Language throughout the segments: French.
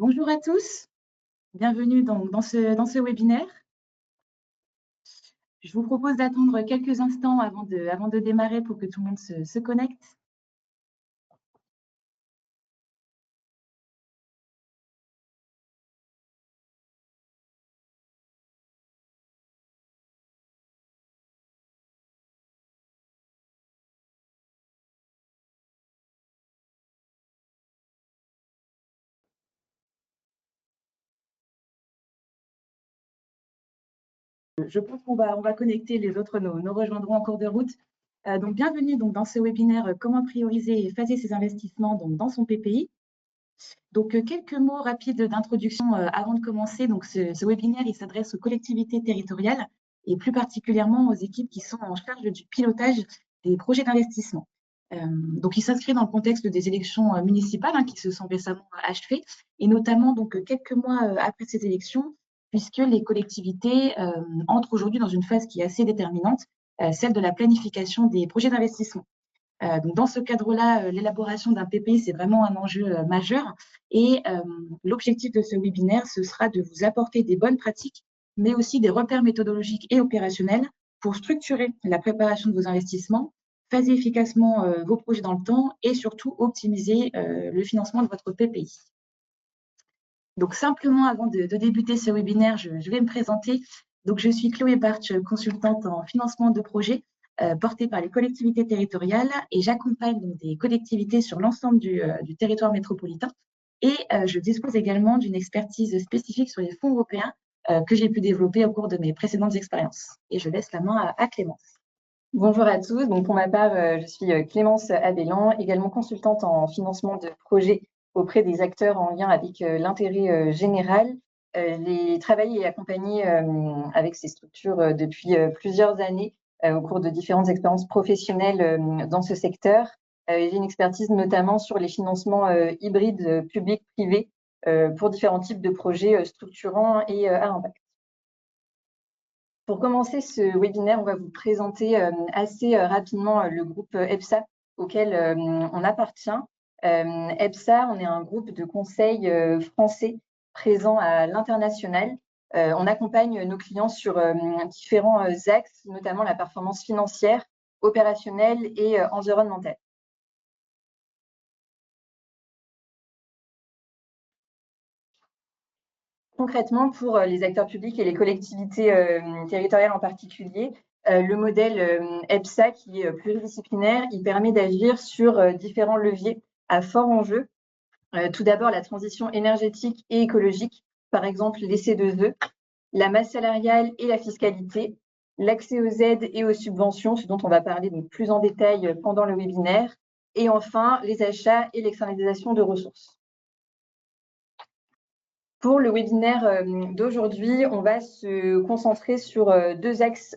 Bonjour à tous, bienvenue dans ce webinaire. Je vous propose d'attendre quelques instants avant de démarrer pour que tout le monde se connecte. Je pense qu'on va connecter, les autres nous rejoindront en cours de route. Donc, bienvenue dans ce webinaire comment prioriser et phaser ses investissements dans son PPI. Donc, quelques mots rapides d'introduction avant de commencer. Donc, ce webinaire, il s'adresse aux collectivités territoriales et plus particulièrement aux équipes qui sont en charge du pilotage des projets d'investissement. Donc, il s'inscrit dans le contexte des élections municipales qui se sont récemment achevées, et notamment donc quelques mois après ces élections, puisque les collectivités entrent aujourd'hui dans une phase qui est assez déterminante, celle de la planification des projets d'investissement. Donc dans ce cadre-là, l'élaboration d'un PPI, c'est vraiment un enjeu majeur. Et l'objectif de ce webinaire, ce sera de vous apporter des bonnes pratiques, mais aussi des repères méthodologiques et opérationnels pour structurer la préparation de vos investissements, phaser efficacement vos projets dans le temps et surtout optimiser le financement de votre PPI. Donc simplement, avant de débuter ce webinaire, je vais me présenter. Donc je suis Chloé Bartsch, consultante en financement de projets portée par les collectivités territoriales, et j'accompagne donc des collectivités sur l'ensemble du territoire métropolitain. Et je dispose également d'une expertise spécifique sur les fonds européens que j'ai pu développer au cours de mes précédentes expériences. Et je laisse la main à Clémence. Bonjour à tous. Donc pour ma part, je suis Clémence Abellan, également consultante en financement de projets auprès des acteurs en lien avec l'intérêt général. J'ai travaillé et accompagné avec ces structures depuis plusieurs années au cours de différentes expériences professionnelles dans ce secteur. J'ai une expertise notamment sur les financements hybrides publics-privés pour différents types de projets structurants et à impact. Pour commencer ce webinaire, on va vous présenter assez rapidement le groupe EPSA auquel on appartient. EPSA, on est un groupe de conseil français présent à l'international. On accompagne nos clients sur différents axes, notamment la performance financière, opérationnelle et environnementale. Concrètement, pour les acteurs publics et les collectivités territoriales en particulier, le modèle EPSA, qui est pluridisciplinaire, il permet d'agir sur différents leviers à fort enjeu. Tout d'abord, la transition énergétique et écologique, par exemple les C2E, la masse salariale et la fiscalité, l'accès aux aides et aux subventions, ce dont on va parler donc plus en détail pendant le webinaire, et enfin les achats et l'externalisation de ressources. Pour le webinaire d'aujourd'hui, on va se concentrer sur deux axes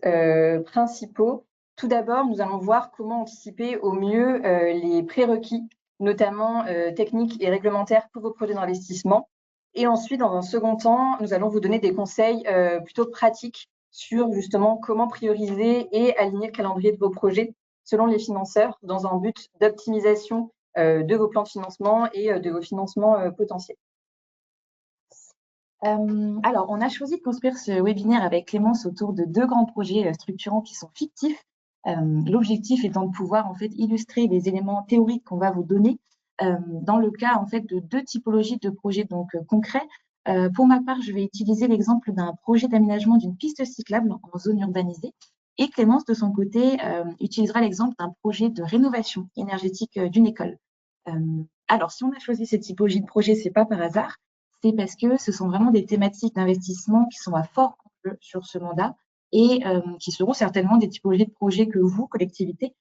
principaux. Tout d'abord, nous allons voir comment anticiper au mieux les prérequis, notamment techniques et réglementaires pour vos projets d'investissement. Et ensuite, dans un second temps, nous allons vous donner des conseils plutôt pratiques sur justement comment prioriser et aligner le calendrier de vos projets selon les financeurs dans un but d'optimisation de vos plans de financement et de vos financements potentiels. Alors, on a choisi de construire ce webinaire avec Clémence autour de deux grands projets structurants qui sont fictifs. L'objectif étant de pouvoir en fait illustrer les éléments théoriques qu'on va vous donner dans le cas en fait de deux typologies de projets donc concrets. Pour ma part, je vais utiliser l'exemple d'un projet d'aménagement d'une piste cyclable en zone urbanisée, et Clémence, de son côté, utilisera l'exemple d'un projet de rénovation énergétique d'une école. Alors, si on a choisi cette typologie de projet, c'est pas par hasard. C'est parce que ce sont vraiment des thématiques d'investissement qui sont à fort enjeu sur ce mandat, et qui seront certainement des typologies de projets que vous, collectivités,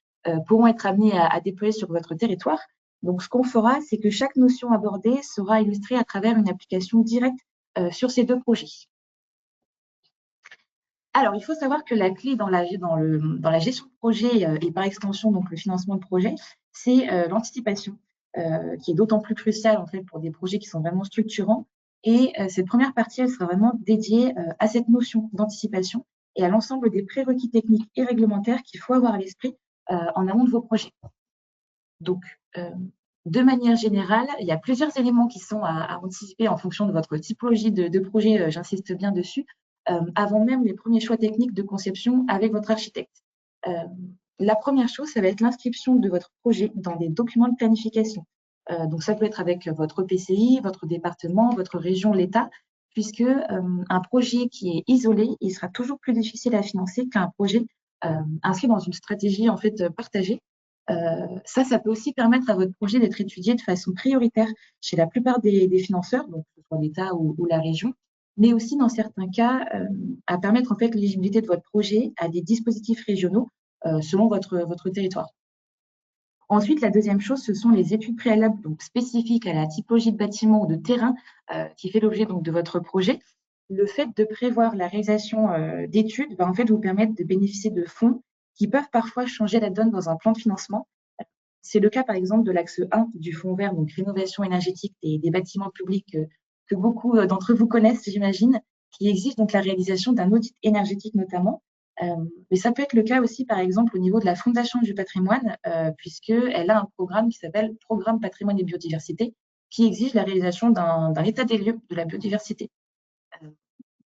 pourront être amenés à déployer sur votre territoire. Donc, ce qu'on fera, c'est que chaque notion abordée sera illustrée à travers une application directe sur ces deux projets. Alors, il faut savoir que la clé dans la gestion de projet et par extension donc le financement de projet, c'est l'anticipation, qui est d'autant plus cruciale en fait pour des projets qui sont vraiment structurants. Et cette première partie, elle sera vraiment dédiée à cette notion d'anticipation et à l'ensemble des prérequis techniques et réglementaires qu'il faut avoir à l'esprit en amont de vos projets. Donc, De manière générale, il y a plusieurs éléments qui sont à anticiper en fonction de votre typologie de projet, j'insiste bien dessus, avant même les premiers choix techniques de conception avec votre architecte. La première chose, ça va être l'inscription de votre projet dans des documents de planification. Donc ça peut être avec votre PCI, votre département, votre région, l'État, puisque un projet qui est isolé, il sera toujours plus difficile à financer qu'un projet inscrit dans une stratégie en fait partagée. Ça peut aussi permettre à votre projet d'être étudié de façon prioritaire chez la plupart des financeurs, donc que ce soit l'État ou la région, mais aussi dans certains cas à permettre en fait l'éligibilité de votre projet à des dispositifs régionaux selon votre territoire. Ensuite, la deuxième chose, ce sont les études préalables donc spécifiques à la typologie de bâtiment ou de terrain qui fait l'objet donc de votre projet. Le fait de prévoir la réalisation d'études va en fait vous permettre de bénéficier de fonds qui peuvent parfois changer la donne dans un plan de financement. C'est le cas par exemple de l'axe 1 du fonds vert, donc rénovation énergétique des bâtiments publics que beaucoup d'entre vous connaissent, j'imagine, qui exige donc la réalisation d'un audit énergétique notamment. Mais ça peut être le cas aussi, par exemple, au niveau de la Fondation du patrimoine, puisqu'elle a un programme qui s'appelle Programme Patrimoine et Biodiversité, qui exige la réalisation d'un état des lieux de la biodiversité.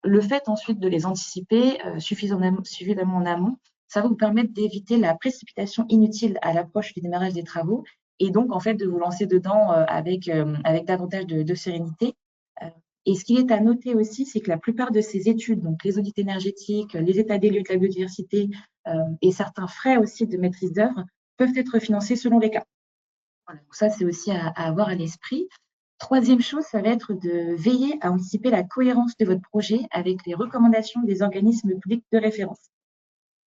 Le fait ensuite de les anticiper suffisamment en amont, ça va vous permettre d'éviter la précipitation inutile à l'approche du démarrage des travaux et donc en fait de vous lancer dedans avec davantage de sérénité. Et ce qu'il est à noter aussi, c'est que la plupart de ces études, donc les audits énergétiques, les états des lieux de la biodiversité et certains frais aussi de maîtrise d'œuvre peuvent être financés selon les cas. Voilà, donc ça, c'est aussi à avoir à l'esprit. Troisième chose, ça va être de veiller à anticiper la cohérence de votre projet avec les recommandations des organismes publics de référence.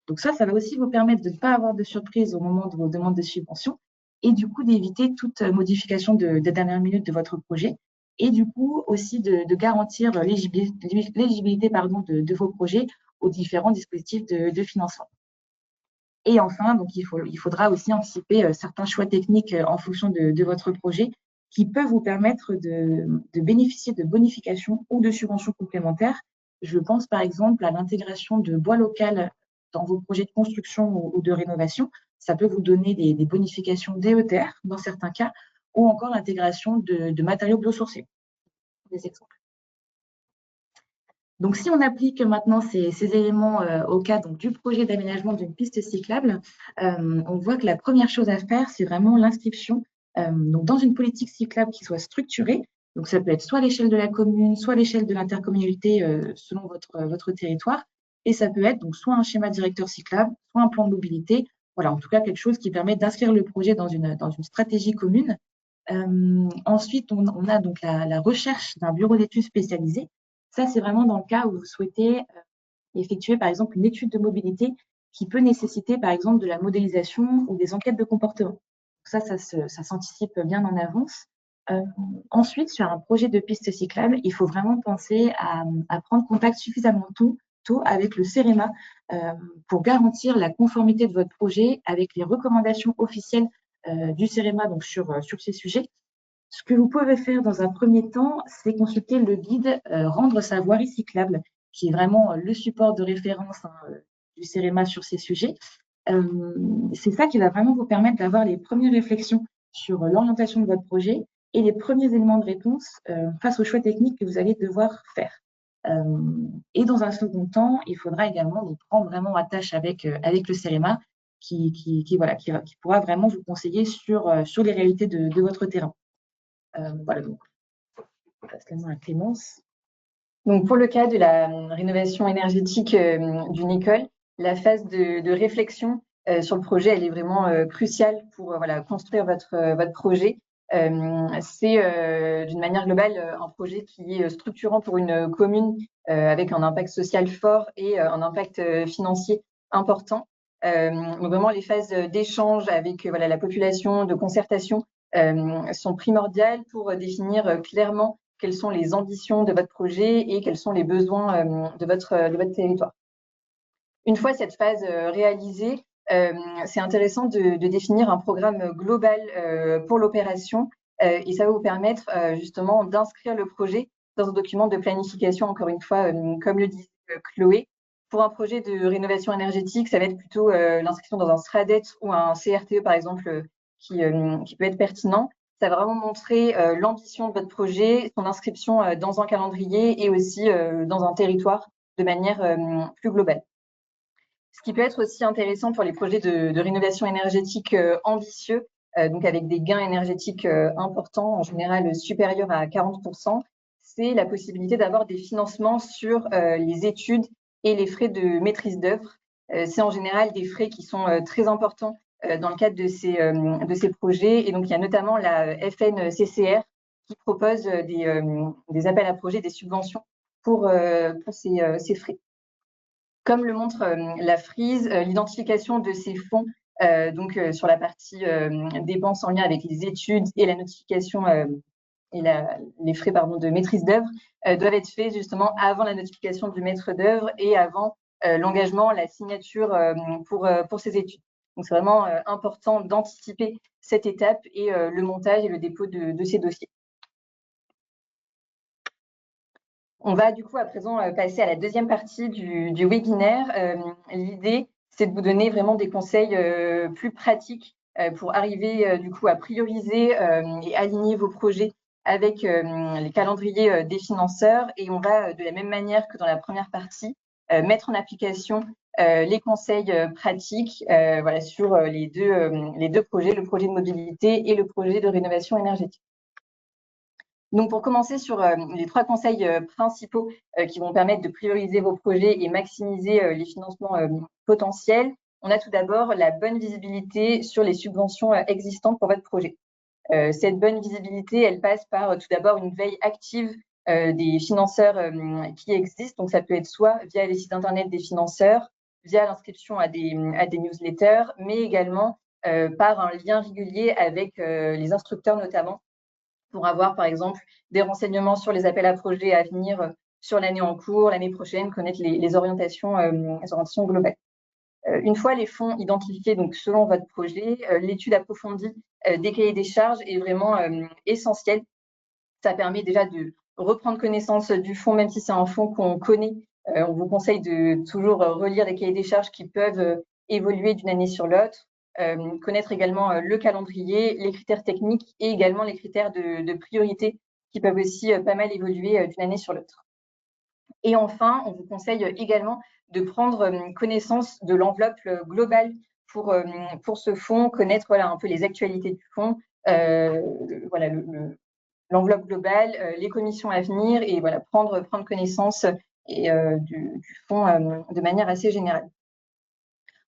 Donc ça va aussi vous permettre de ne pas avoir de surprise au moment de vos demandes de subvention et du coup d'éviter toute modification de dernière minute de votre projet et du coup aussi de garantir l'éligibilité de vos projets aux différents dispositifs de financement. Et enfin, donc il faudra aussi anticiper certains choix techniques en fonction de votre projet qui peuvent vous permettre de bénéficier de bonifications ou de subventions complémentaires. Je pense par exemple à l'intégration de bois local dans vos projets de construction ou de rénovation. Ça peut vous donner des bonifications DETR dans certains cas, ou encore l'intégration de matériaux biosourcés. Des exemples. Donc, si on applique maintenant ces éléments au cas donc, du projet d'aménagement d'une piste cyclable, on voit que la première chose à faire, c'est vraiment l'inscription donc dans une politique cyclable qui soit structurée. Donc, ça peut être soit à l'échelle de la commune, soit à l'échelle de l'intercommunalité selon votre territoire. Et ça peut être donc soit un schéma directeur cyclable, soit un plan de mobilité. Voilà, en tout cas, quelque chose qui permet d'inscrire le projet dans une stratégie commune. Ensuite, on a donc la recherche d'un bureau d'études spécialisé. Ça, c'est vraiment dans le cas où vous souhaitez effectuer, par exemple, une étude de mobilité qui peut nécessiter, par exemple, de la modélisation ou des enquêtes de comportement. Ça s'anticipe bien en avance. Ensuite, sur un projet de piste cyclable, il faut vraiment penser à prendre contact suffisamment tôt avec le CEREMA pour garantir la conformité de votre projet avec les recommandations officielles du CEREMA donc sur ces sujets. Ce que vous pouvez faire dans un premier temps, c'est consulter le guide Rendre sa voirie cyclable, qui est vraiment le support de référence du CEREMA sur ces sujets. C'est ça qui va vraiment vous permettre d'avoir les premières réflexions sur l'orientation de votre projet et les premiers éléments de réponse face aux choix techniques que vous allez devoir faire. Et dans un second temps, il faudra également vous prendre vraiment attache avec le CEREMA qui pourra vraiment vous conseiller sur les réalités de votre terrain. Voilà, donc on passe la main à Clémence. Donc, pour le cas de la rénovation énergétique d'une école, la phase de réflexion sur le projet, elle est vraiment cruciale pour construire votre projet. C'est d'une manière globale un projet qui est structurant pour une commune avec un impact social fort et un impact financier important. Donc vraiment, les phases d'échange avec la population, de concertation sont primordiales pour définir clairement quelles sont les ambitions de votre projet et quels sont les besoins de votre territoire. Une fois cette phase réalisée, c'est intéressant de définir un programme global pour l'opération et ça va vous permettre justement d'inscrire le projet dans un document de planification, encore une fois, comme le dit Chloé. Pour un projet de rénovation énergétique, ça va être plutôt l'inscription dans un SRADET ou un CRTE, par exemple, qui peut être pertinent. Ça va vraiment montrer l'ambition de votre projet, son inscription dans un calendrier et aussi dans un territoire de manière plus globale. Ce qui peut être aussi intéressant pour les projets de rénovation énergétique ambitieux, donc avec des gains énergétiques importants, en général supérieurs à 40%, c'est la possibilité d'avoir des financements sur les études et les frais de maîtrise d'œuvre. C'est en général des frais qui sont très importants dans le cadre de ces projets. Et donc, il y a notamment la FNCCR qui propose des appels à projets, des subventions pour ces frais. Comme le montre la frise, l'identification de ces fonds, sur la partie dépenses en lien avec les études et la notification et les frais de maîtrise d'œuvre doivent être faits justement avant la notification du maître d'œuvre et avant l'engagement, la signature pour ces études. Donc, c'est vraiment important d'anticiper cette étape et le montage et le dépôt de ces dossiers. On va du coup à présent passer à la deuxième partie du webinaire. L'idée, c'est de vous donner vraiment des conseils plus pratiques pour arriver du coup à prioriser et aligner vos projets avec les calendriers des financeurs. Et on va, de la même manière que dans la première partie, mettre en application les conseils pratiques sur les deux projets, le projet de mobilité et le projet de rénovation énergétique. Donc, pour commencer sur les 3 conseils principaux qui vont permettre de prioriser vos projets et maximiser les financements potentiels, on a tout d'abord la bonne visibilité sur les subventions existantes pour votre projet. Cette bonne visibilité, elle passe par tout d'abord une veille active des financeurs qui existent. Donc, ça peut être soit via les sites internet des financeurs, via l'inscription à des newsletters, mais également par un lien régulier avec les instructeurs notamment, pour avoir, par exemple, des renseignements sur les appels à projets à venir sur l'année en cours, l'année prochaine, connaître les orientations globales. Une fois les fonds identifiés donc selon votre projet, l'étude approfondie des cahiers des charges est vraiment essentielle. Ça permet déjà de reprendre connaissance du fonds, même si c'est un fonds qu'on connaît. On vous conseille de toujours relire les cahiers des charges qui peuvent évoluer d'une année sur l'autre. Connaître également le calendrier, les critères techniques et également les critères de priorité qui peuvent aussi pas mal évoluer d'une année sur l'autre. Et enfin, on vous conseille également de prendre connaissance de l'enveloppe globale pour ce fonds, connaître un peu les actualités du fonds, l'enveloppe globale, les commissions à venir et prendre connaissance du fonds de manière assez générale.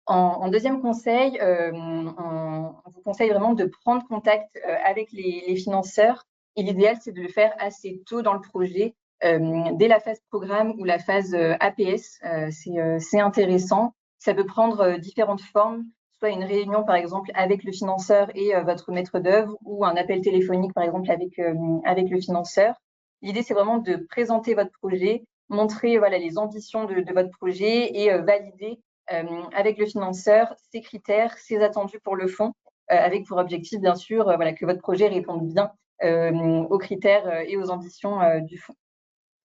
En deuxième conseil, on vous conseille vraiment de prendre contact avec les financeurs. Et l'idéal, c'est de le faire assez tôt dans le projet, dès la phase programme ou la phase APS. C'est intéressant. Ça peut prendre différentes formes, soit une réunion, par exemple, avec le financeur et votre maître d'œuvre, ou un appel téléphonique, par exemple, avec le financeur. L'idée, c'est vraiment de présenter votre projet, montrer les ambitions de votre projet et valider avec le financeur ses critères, ses attendus pour le fonds, avec pour objectif, bien sûr, que votre projet réponde bien aux critères et aux ambitions du fonds.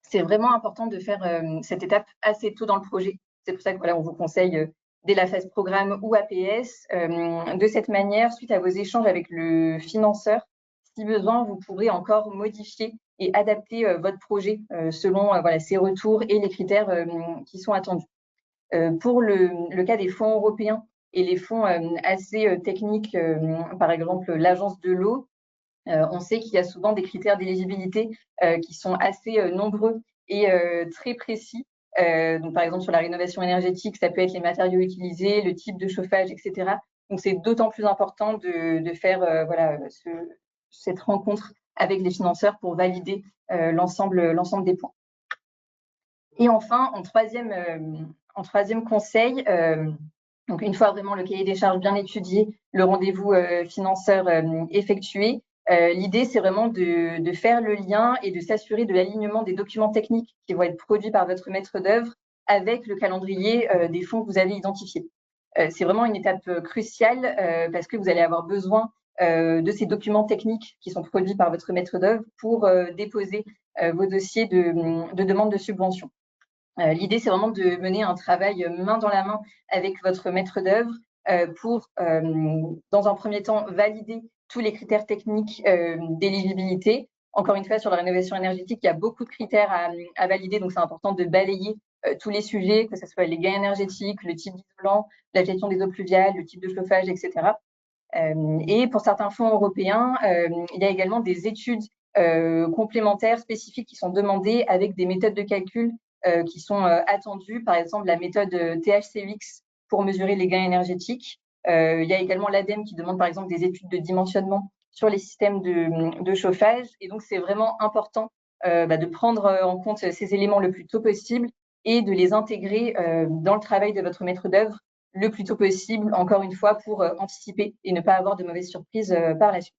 C'est vraiment important de faire cette étape assez tôt dans le projet. C'est pour ça que on vous conseille dès la phase programme ou APS. De cette manière, suite à vos échanges avec le financeur, si besoin, vous pourrez encore modifier et adapter votre projet selon ses retours et les critères qui sont attendus. Pour le cas des fonds européens et les fonds assez techniques, par exemple l'Agence de l'eau, on sait qu'il y a souvent des critères d'éligibilité qui sont assez nombreux et très précis. Donc, par exemple, sur la rénovation énergétique, ça peut être les matériaux utilisés, le type de chauffage, etc. Donc, c'est d'autant plus important de faire cette rencontre avec les financeurs pour valider l'ensemble des points. Et enfin, en troisième conseil, donc une fois vraiment le cahier des charges bien étudié, le rendez-vous financeur effectué, l'idée, c'est vraiment de faire le lien et de s'assurer de l'alignement des documents techniques qui vont être produits par votre maître d'œuvre avec le calendrier des fonds que vous avez identifiés. C'est vraiment une étape cruciale parce que vous allez avoir besoin de ces documents techniques qui sont produits par votre maître d'œuvre pour déposer vos dossiers de demande de subvention. L'idée, c'est vraiment de mener un travail main dans la main avec votre maître d'œuvre pour, dans un premier temps, valider tous les critères techniques d'éligibilité. Encore une fois, sur la rénovation énergétique, il y a beaucoup de critères à valider, donc c'est important de balayer tous les sujets, que ce soit les gains énergétiques, le type d'isolant, la gestion des eaux pluviales, le type de chauffage, etc. Et pour certains fonds européens, il y a également des études complémentaires spécifiques qui sont demandées avec des méthodes de calcul qui sont attendues, par exemple la méthode THCX pour mesurer les gains énergétiques. Il y a également l'ADEME qui demande par exemple des études de dimensionnement sur les systèmes de chauffage. Et donc, c'est vraiment important de prendre en compte ces éléments le plus tôt possible et de les intégrer dans le travail de votre maître d'œuvre le plus tôt possible, encore une fois, pour anticiper et ne pas avoir de mauvaises surprises par la suite.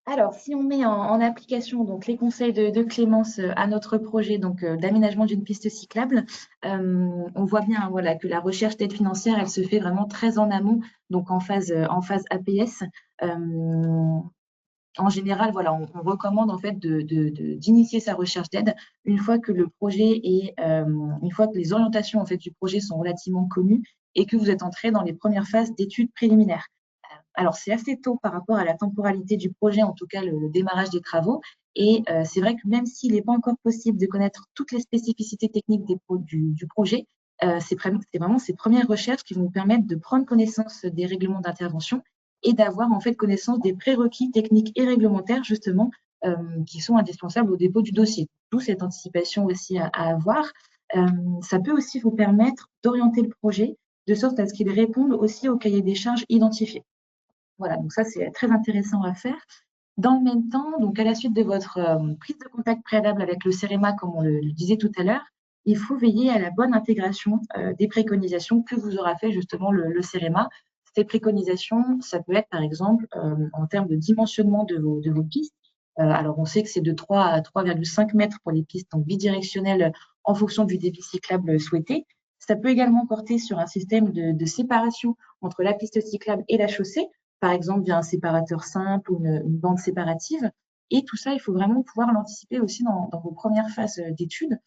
Alors, si on met en application donc, les conseils de Clémence à notre projet d'aménagement d'une piste cyclable, on voit bien voilà, que la recherche d'aide financière, elle se fait vraiment très en amont, donc en phase APS. En général, voilà, on recommande en fait d'initier sa recherche d'aide une fois que le projet une fois que les orientations en fait du projet sont relativement connues et que vous êtes entré dans les premières phases d'études préliminaires. Alors, c'est assez tôt par rapport à la temporalité du projet, en tout cas le démarrage des travaux. Et c'est vrai que même s'il n'est pas encore possible de connaître toutes les spécificités techniques du projet, c'est vraiment ces premières recherches qui vont vous permettre de prendre connaissance des règlements d'intervention et d'avoir en fait connaissance des prérequis techniques et réglementaires, justement, qui sont indispensables au dépôt du dossier. D'où cette anticipation aussi à avoir. Ça peut aussi vous permettre d'orienter le projet de sorte à ce qu'il réponde aussi au cahier des charges identifié. Voilà, donc ça, c'est très intéressant à faire. Dans le même temps, donc à la suite de votre prise de contact préalable avec le CEREMA, comme on le disait tout à l'heure, il faut veiller à la bonne intégration des préconisations que vous aura fait justement le CEREMA. Ces préconisations, ça peut être par exemple en termes de dimensionnement de vos pistes. Alors, on sait que c'est de 3 à 3,5 mètres pour les pistes donc bidirectionnelles en fonction du débit cyclable souhaité. Ça peut également porter sur un système de séparation entre la piste cyclable et la chaussée, par exemple via un séparateur simple ou une bande séparative. Et tout ça, il faut vraiment pouvoir l'anticiper aussi dans vos premières phases d'études.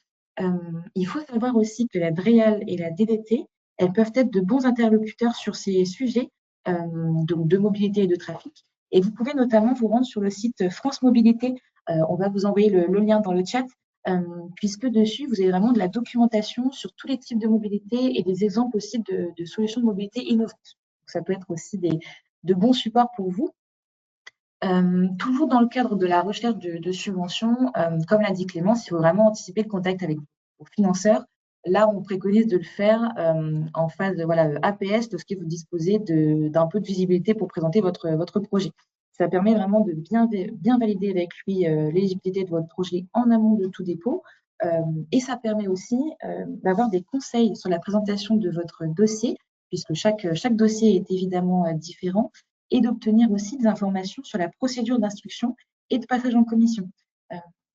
Il faut savoir aussi que la DREAL et la DDT, elles peuvent être de bons interlocuteurs sur ces sujets donc de mobilité et de trafic. Et vous pouvez notamment vous rendre sur le site France Mobilité. On va vous envoyer le lien dans le chat, puisque dessus, vous avez vraiment de la documentation sur tous les types de mobilité et des exemples aussi de solutions de mobilité innovantes. Donc, ça peut être aussi de bons supports pour vous. Toujours dans le cadre de la recherche de subventions, comme l'a dit Clémence, il faut vraiment anticiper le contact avec vos financeurs. Là, on préconise de le faire en phase APS, lorsque vous disposez d'un peu de visibilité pour présenter votre projet. Ça permet vraiment de bien valider avec lui l'éligibilité de votre projet en amont de tout dépôt. Et ça permet aussi d'avoir des conseils sur la présentation de votre dossier, puisque chaque dossier est évidemment différent, et d'obtenir aussi des informations sur la procédure d'instruction et de passage en commission.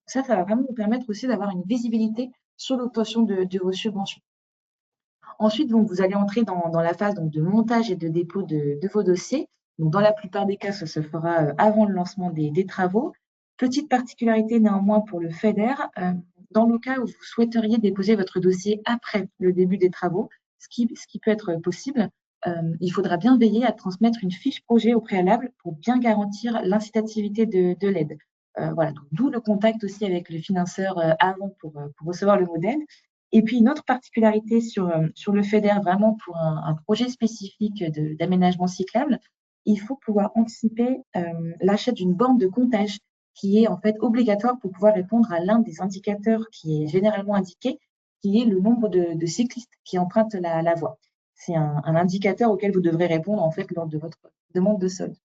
Ça va vraiment vous permettre aussi d'avoir une visibilité sur l'obtention de vos subventions. Ensuite, donc, vous allez entrer dans la phase donc, de montage et de dépôt de vos dossiers. Donc, dans la plupart des cas, ça se fera avant le lancement des travaux. Petite particularité néanmoins pour le FEDER, dans le cas où vous souhaiteriez déposer votre dossier après le début des travaux, ce qui peut être possible, il faudra bien veiller à transmettre une fiche projet au préalable pour bien garantir l'incitativité de l'aide. Voilà, d'où le contact aussi avec le financeur avant pour recevoir le modèle. Et puis, une autre particularité sur le FEDER, vraiment pour un projet spécifique d'aménagement cyclable, il faut pouvoir anticiper l'achat d'une borne de comptage qui est en fait obligatoire pour pouvoir répondre à l'un des indicateurs qui est généralement indiqué, qui est le nombre de cyclistes qui empruntent la voie. C'est un indicateur auquel vous devrez répondre en fait lors de votre demande de solde.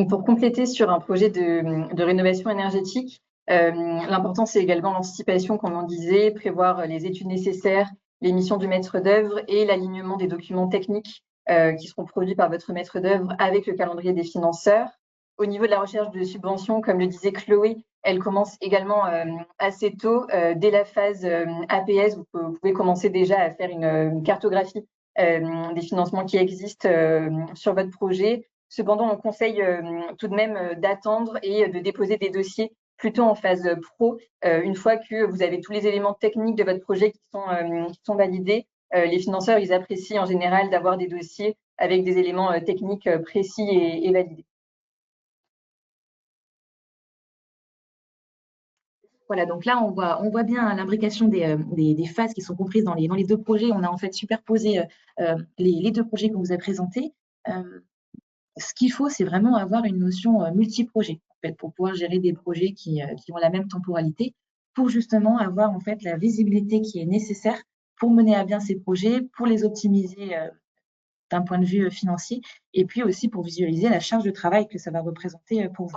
Pour compléter sur un projet de rénovation énergétique, l'important c'est également l'anticipation, comme on disait, prévoir les études nécessaires, les missions du maître d'œuvre et l'alignement des documents techniques qui seront produits par votre maître d'œuvre avec le calendrier des financeurs. Au niveau de la recherche de subventions, comme le disait Chloé, elle commence également assez tôt. Dès la phase APS, vous pouvez commencer déjà à faire une cartographie des financements qui existent sur votre projet. Cependant, on conseille tout de même d'attendre et de déposer des dossiers plutôt en phase pro, une fois que vous avez tous les éléments techniques de votre projet qui sont validés. Les financeurs, ils apprécient en général d'avoir des dossiers avec des éléments techniques précis et validés. Voilà, donc là, on voit bien l'imbrication des phases qui sont comprises dans les deux projets. On a en fait superposé les deux projets qu'on vous a présentés. Ce qu'il faut, c'est vraiment avoir une notion multi-projet, en fait, pour pouvoir gérer des projets qui ont la même temporalité, pour justement avoir en fait la visibilité qui est nécessaire pour mener à bien ces projets, pour les optimiser d'un point de vue financier, et puis aussi pour visualiser la charge de travail que ça va représenter pour vous.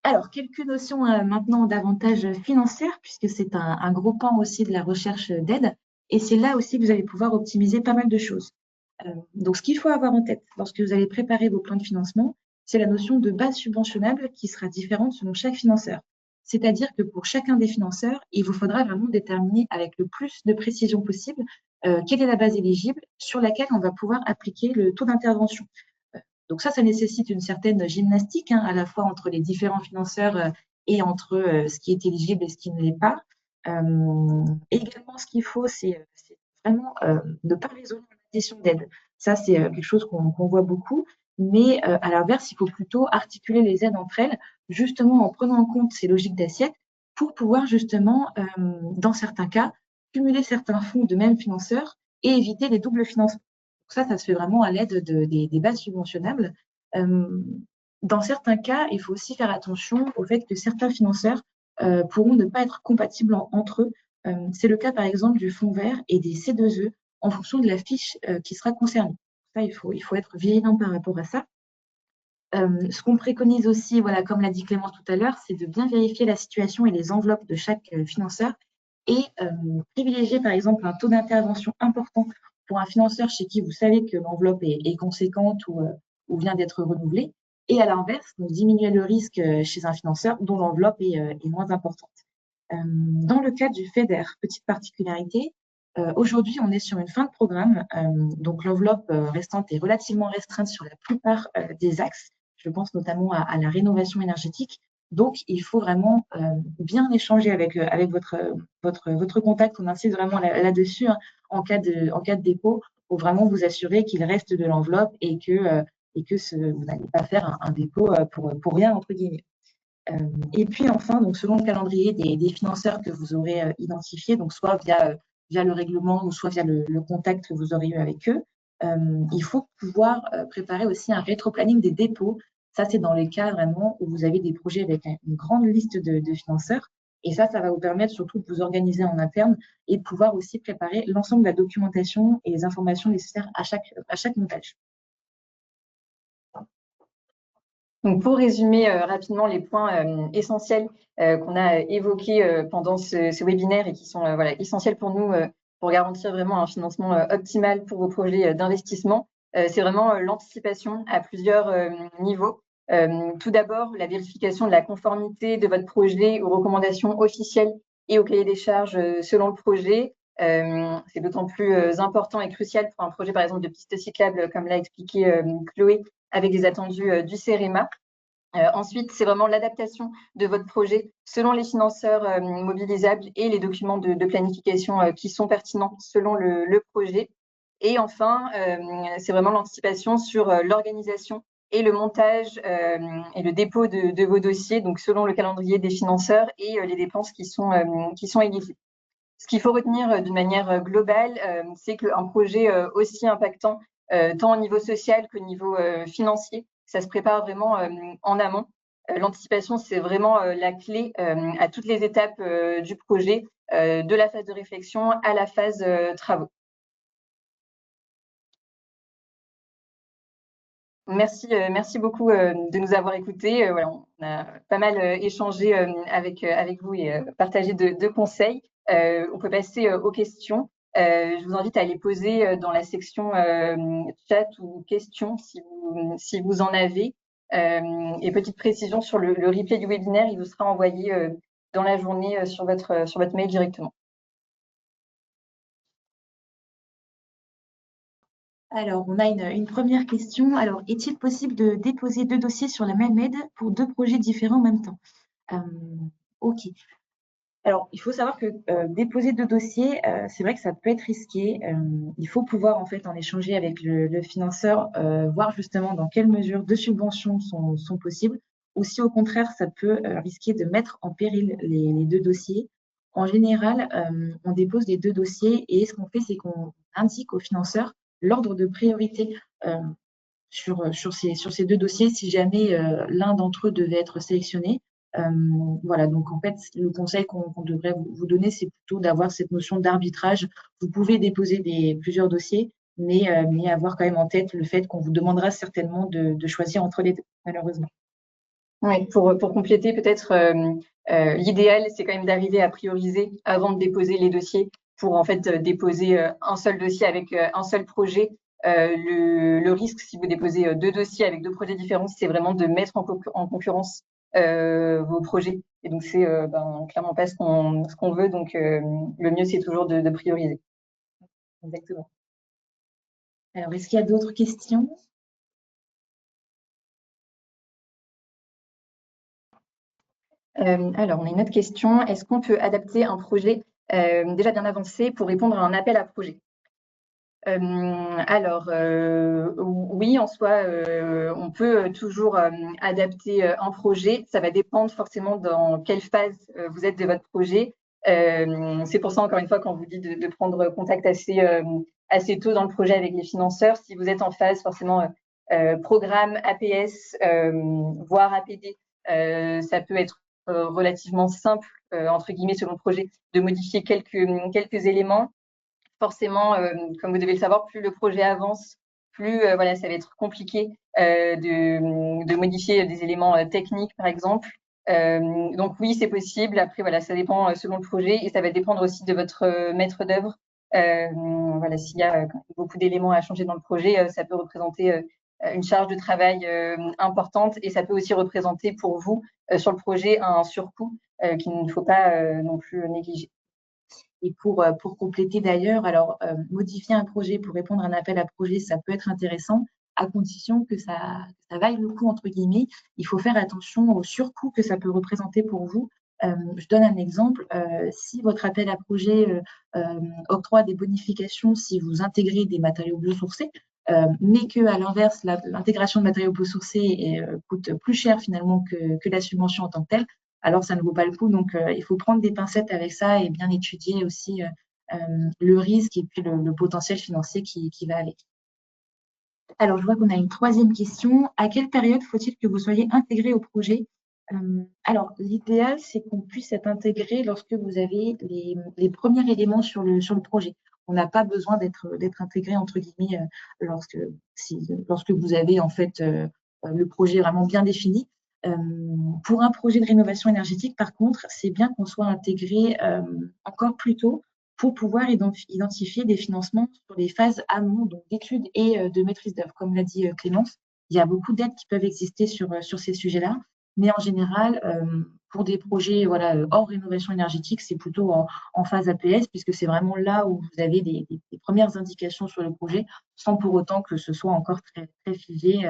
Alors, quelques notions maintenant davantage financières, puisque c'est un gros pan aussi de la recherche d'aide. Et c'est là aussi que vous allez pouvoir optimiser pas mal de choses. Donc, ce qu'il faut avoir en tête lorsque vous allez préparer vos plans de financement, c'est la notion de base subventionnable qui sera différente selon chaque financeur. C'est-à-dire que pour chacun des financeurs, il vous faudra vraiment déterminer avec le plus de précision possible quelle est la base éligible sur laquelle on va pouvoir appliquer le taux d'intervention. Donc ça nécessite une certaine gymnastique, à la fois entre les différents financeurs et entre ce qui est éligible et ce qui ne l'est pas. Également, ce qu'il faut, c'est vraiment ne pas raisonner en addition d'aide. Ça, c'est quelque chose qu'on voit beaucoup. Mais à l'inverse, il faut plutôt articuler les aides entre elles, justement en prenant en compte ces logiques d'assiette pour pouvoir justement, dans certains cas, cumuler certains fonds de même financeur et éviter les doubles financements. Ça se fait vraiment à l'aide des bases subventionnables. Dans certains cas, il faut aussi faire attention au fait que certains financeurs pourront ne pas être compatibles entre eux. C'est le cas, par exemple, du fonds vert et des C2E en fonction de la fiche qui sera concernée. Ça, il faut être vigilant par rapport à ça. Ce qu'on préconise aussi, voilà, comme l'a dit Clément tout à l'heure, c'est de bien vérifier la situation et les enveloppes de chaque financeur et privilégier, par exemple, un taux d'intervention important pour un financeur chez qui vous savez que l'enveloppe est conséquente ou vient d'être renouvelée, et à l'inverse, donc diminuer le risque chez un financeur dont l'enveloppe est moins importante. Dans le cas du FEDER, petite particularité, aujourd'hui, on est sur une fin de programme, donc l'enveloppe restante est relativement restreinte sur la plupart des axes. Je pense notamment à la rénovation énergétique. Donc, il faut vraiment bien échanger avec votre contact. On insiste vraiment là-dessus en cas de dépôt pour vraiment vous assurer qu'il reste de l'enveloppe et que vous n'allez pas faire un dépôt pour rien, entre guillemets. Et puis enfin, donc selon le calendrier des financeurs que vous aurez identifiés, donc soit via le règlement ou soit via le contact que vous aurez eu avec eux, il faut pouvoir préparer aussi un rétro-planning des dépôts. Ça, c'est dans les cas vraiment où vous avez des projets avec une grande liste de financeurs. Et ça va vous permettre surtout de vous organiser en interne et de pouvoir aussi préparer l'ensemble de la documentation et les informations nécessaires à chaque montage. Donc, pour résumer rapidement les points essentiels qu'on a évoqués pendant ce webinaire et qui sont voilà, essentiels pour nous pour garantir vraiment un financement optimal pour vos projets d'investissement, c'est vraiment l'anticipation à plusieurs niveaux. Tout d'abord, la vérification de la conformité de votre projet aux recommandations officielles et au cahier des charges selon le projet. C'est d'autant plus important et crucial pour un projet, par exemple, de piste cyclable, comme l'a expliqué Chloé, avec des attendus du CEREMA. Ensuite, c'est vraiment l'adaptation de votre projet selon les financeurs mobilisables et les documents de planification qui sont pertinents selon le projet. Et enfin, c'est vraiment l'anticipation sur l'organisation et le montage et le dépôt de vos dossiers, donc selon le calendrier des financeurs et les dépenses qui sont éligibles. Ce qu'il faut retenir d'une manière globale, c'est qu'un projet aussi impactant, tant au niveau social qu'au niveau financier, ça se prépare vraiment en amont. L'anticipation, c'est vraiment la clé à toutes les étapes du projet, de la phase de réflexion à la phase travaux. Merci beaucoup de nous avoir écoutés. Voilà, on a pas mal échangé avec vous et partagé de conseils. On peut passer aux questions. Je vous invite à les poser dans la section chat ou questions si vous en avez. Et petite précision sur le replay du webinaire, il vous sera envoyé dans la journée sur votre mail directement. Alors, on a une première question. Alors, est-il possible de déposer 2 dossiers sur la même aide pour 2 projets différents en même temps? OK. Alors, il faut savoir que déposer 2 dossiers, c'est vrai que ça peut être risqué. Il faut pouvoir, en fait, en échanger avec le financeur, voir justement dans quelle mesure 2 subventions sont possibles ou si, au contraire, ça peut, risquer de mettre en péril les 2 dossiers. En général, on dépose les 2 dossiers et ce qu'on fait, c'est qu'on indique au financeur l'ordre de priorité, sur ces 2 dossiers si jamais, l'un d'entre eux devait être sélectionné. Voilà, donc en fait, le conseil qu'on devrait vous donner, c'est plutôt d'avoir cette notion d'arbitrage. Vous pouvez déposer plusieurs dossiers, mais avoir quand même en tête le fait qu'on vous demandera certainement de choisir entre les deux, malheureusement. Oui, pour compléter, peut-être, l'idéal, c'est quand même d'arriver à prioriser avant de déposer les dossiers pour en fait déposer un seul dossier avec un seul projet. Le risque, si vous déposez 2 dossiers avec 2 projets différents, c'est vraiment de mettre en concurrence vos projets. Et donc, c'est clairement pas ce qu'on veut. Donc, le mieux, c'est toujours de prioriser. Exactement. Alors, est-ce qu'il y a d'autres questions? Alors, on a une autre question. Est-ce qu'on peut adapter un projet déjà bien avancé pour répondre à un appel à projet? Alors, oui, en soi, on peut toujours adapter un projet. Ça va dépendre forcément dans quelle phase vous êtes de votre projet. C'est pour ça, encore une fois, quand vous dites de prendre contact assez tôt dans le projet avec les financeurs, si vous êtes en phase forcément programme, APS, voire APD, ça peut être relativement simple, entre guillemets, selon le projet, de modifier quelques éléments. Forcément, comme vous devez le savoir, plus le projet avance, plus voilà, ça va être compliqué de modifier des éléments techniques, par exemple. Donc oui, c'est possible. Après, voilà, ça dépend selon le projet et ça va dépendre aussi de votre maître d'œuvre. Voilà, s'il y a beaucoup d'éléments à changer dans le projet, ça peut représenter une charge de travail importante et ça peut aussi représenter pour vous sur le projet un surcoût qu'il ne faut pas non plus négliger. Et pour compléter d'ailleurs, alors modifier un projet pour répondre à un appel à projet, ça peut être intéressant, à condition que ça vaille le coup, entre guillemets. Il faut faire attention au surcoût que ça peut représenter pour vous. Je donne un exemple. Si votre appel à projet octroie des bonifications si vous intégrez des matériaux biosourcés, mais qu'à l'inverse, l'intégration de matériaux biosourcés coûte plus cher finalement que la subvention en tant que telle, alors ça ne vaut pas le coup. Donc, il faut prendre des pincettes avec ça et bien étudier aussi le risque et puis le potentiel financier qui va avec. Alors, je vois qu'on a une troisième question. À quelle période faut-il que vous soyez intégré au projet? Alors, l'idéal, c'est qu'on puisse être intégré lorsque vous avez les premiers éléments sur le projet. On n'a pas besoin d'être intégré, entre guillemets, lorsque vous avez en fait le projet vraiment bien défini. Pour un projet de rénovation énergétique, par contre, c'est bien qu'on soit intégré encore plus tôt pour pouvoir identifier des financements sur les phases amont, donc d'études et de maîtrise d'œuvre. Comme l'a dit Clémence, il y a beaucoup d'aides qui peuvent exister sur ces sujets-là, mais en général, pour des projets hors rénovation énergétique, c'est plutôt en phase APS, puisque c'est vraiment là où vous avez des premières indications sur le projet, sans pour autant que ce soit encore très, très figé,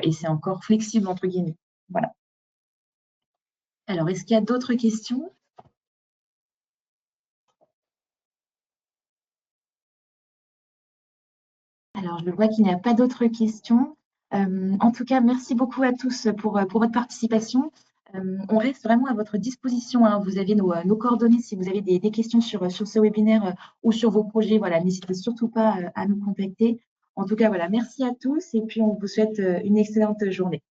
et c'est encore flexible, entre guillemets. Voilà. Alors, est-ce qu'il y a d'autres questions? Alors, je vois qu'il n'y a pas d'autres questions. En tout cas, merci beaucoup à tous pour votre participation. On reste vraiment à votre disposition, hein. Vous avez nos coordonnées si vous avez des questions sur ce webinaire ou sur vos projets. Voilà, n'hésitez surtout pas à nous contacter. En tout cas, voilà, merci à tous et puis on vous souhaite une excellente journée.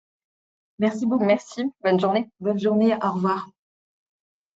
Merci beaucoup. Merci, bonne journée. Bonne journée, au revoir.